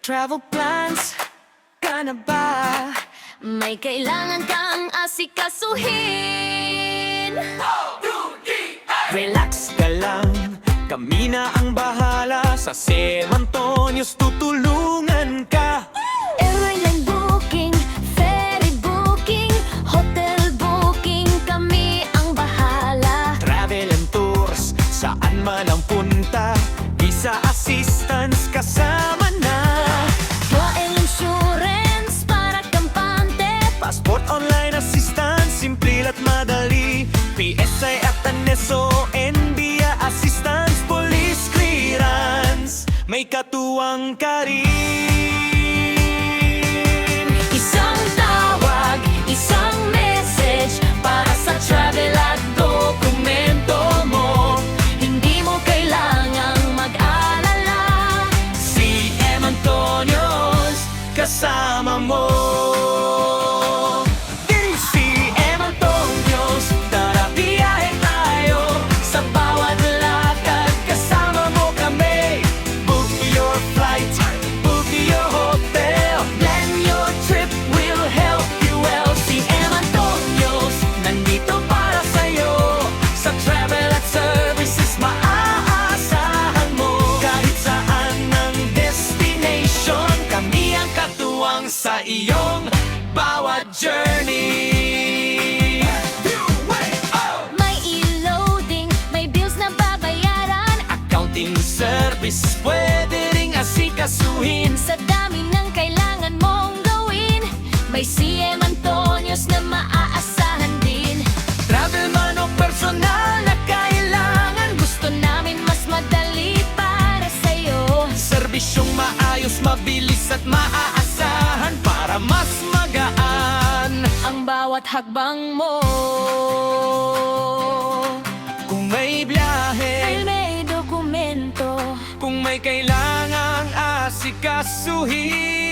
Travel plans ka na ba? May kailangan kang asikasuhin. Relax ka lang, kami na ang bahala. Sa San Antonio's tutulungan ka. Airline booking, ferry booking, hotel booking, kami ang bahala. Travel and tours, saan man ang punta, visa assistance kasama na. Dwell insurance para kampante, Passport online assistance, simple at madali. PSI at ANESO, NBIA assistance, police clearance, may katuwang ka rin. isang tawag, isang message para sa travel at dokumento mo. Hindi mo kailangang mag-alala, Si M. Antonio's kasama mo. Si M. Antonio's, tara biyahe tayo. Sa bawat lakad kasama mo kami. Book your flight, book your hotel, plan your trip, we'll help you well. Si M. Antonio's, nandito para sa'yo. Sa travel at services, maaasahan mo. Kahit saan ang destination, kami ang katuwang sa iyong bawat journey. may e-loading, may bills na babayaran. Accounting service, pwede ring asikasuhin. Sa dami ng kailangan mong gawin, may CM Antonio's na maaasahan din. Travel man o personal na kailangan, Gusto namin mas madali para sa'yo. serbisyong maayos, mabilis at maaasahan para mas magaan Ang bawat hakbang mo, kung may biyahe, ay may dokumento. kung may kailangang asikasuhin.